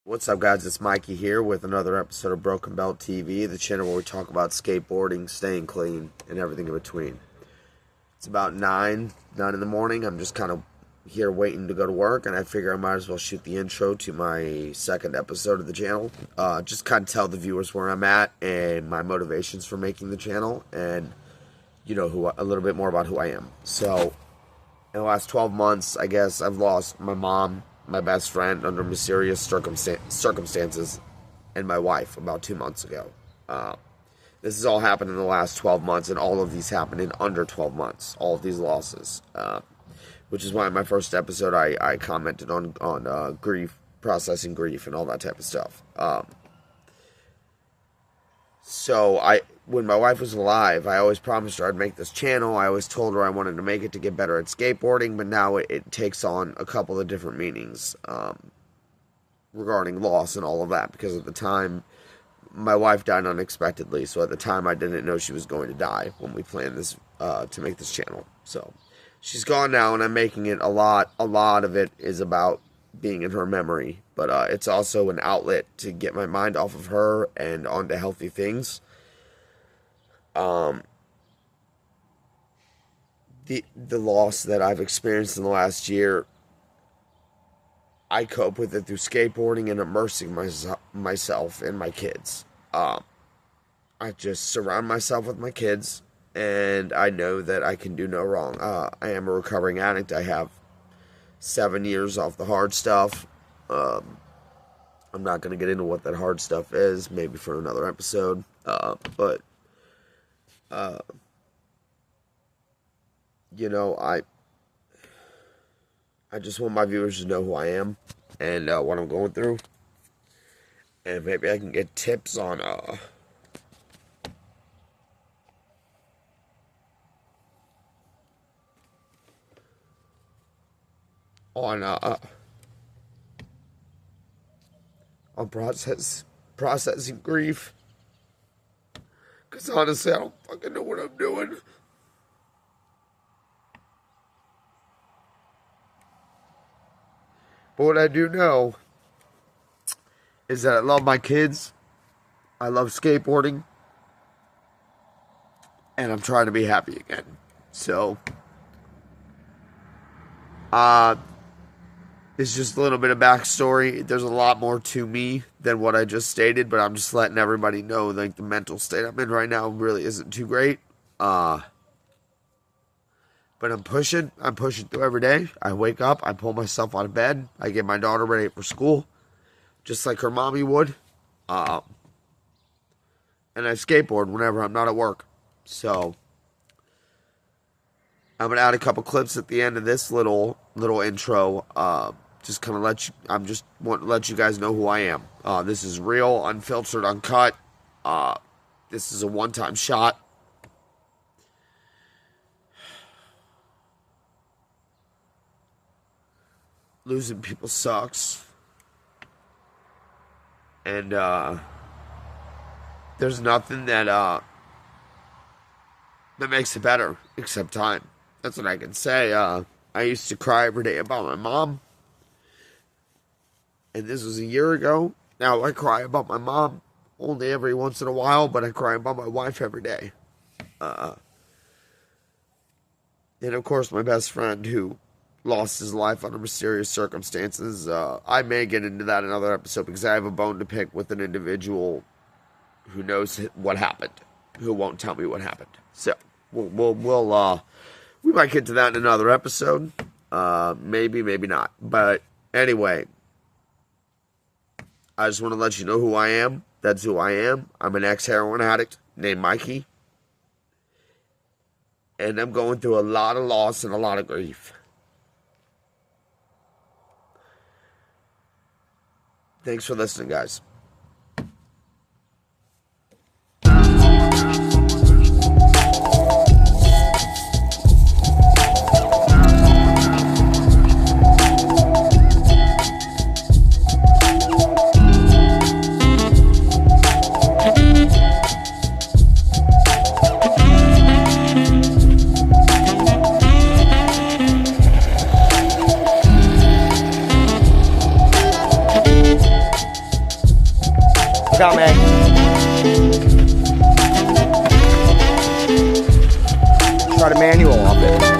What's up, guys? It's Mikey here with another episode of Broken Belt TV, the channel where we talk about skateboarding, staying clean, and everything in between. It's about 9 in the morning. I'm just kind of here waiting to go to work, and I figure I might as well shoot the intro to my second episode of the channel. Just kind of tell the viewers where I'm at and my motivations for making the channel, and a little bit more about who I am. So, in the last 12 months, I guess I've lost my mom, my best friend under mysterious circumstances, and my wife about 2 months ago. This has all happened in the last 12 months, and all of these happened in under 12 months, all of these losses. Which is why in my first episode I commented on grief, processing grief, and all that type of stuff. When my wife was alive, I always promised her I'd make this channel. I always told her I wanted to make it to get better at skateboarding, but now it takes on a couple of different meanings regarding loss and all of that, because at the time, my wife died unexpectedly, so at the time I didn't know she was going to die when we planned this to make this channel. So she's gone now, and I'm making it a lot of it is about being in her memory, but it's also an outlet to get my mind off of her and onto healthy things. The loss that I've experienced in the last year, I cope with it through skateboarding and immersing myself in my kids. I just surround myself with my kids, and I know that I can do no wrong. I am a recovering addict. I have 7 years off the hard stuff. I'm not going to get into what that hard stuff is, maybe for another episode. I just want my viewers to know who I am and what I'm going through, and maybe I can get tips on processing grief, because honestly, I don't fucking know what I'm doing. But what I do know is that I love my kids, I love skateboarding, and I'm trying to be happy again. So, it's just a little bit of backstory. There's a lot more to me than what I just stated, but I'm just letting everybody know, like, the mental state I'm in right now really isn't too great. But I'm pushing through every day. I wake up, I pull myself out of bed, I get my daughter ready for school, just like her mommy would. And I skateboard whenever I'm not at work. So, I'm going to add a couple clips at the end of this little intro. Just kind of want to let you guys know who I am. This is real, unfiltered, uncut. This is a one-time shot. Losing people sucks. And there's nothing that makes it better except time. That's what I can say. I used to cry every day about my mom, and this was a year ago. Now I cry about my mom only every once in a while, but I cry about my wife every day. And of course, my best friend who lost his life under mysterious circumstances. I may get into that in another episode, because I have a bone to pick with an individual who knows what happened, who won't tell me what happened. So we might get to that in another episode. Maybe not. But anyway, I just want to let you know who I am. That's who I am. I'm an ex-heroin addict named Mikey, and I'm going through a lot of loss and a lot of grief. Thanks for listening, guys. Look out, man. Try the manual off it.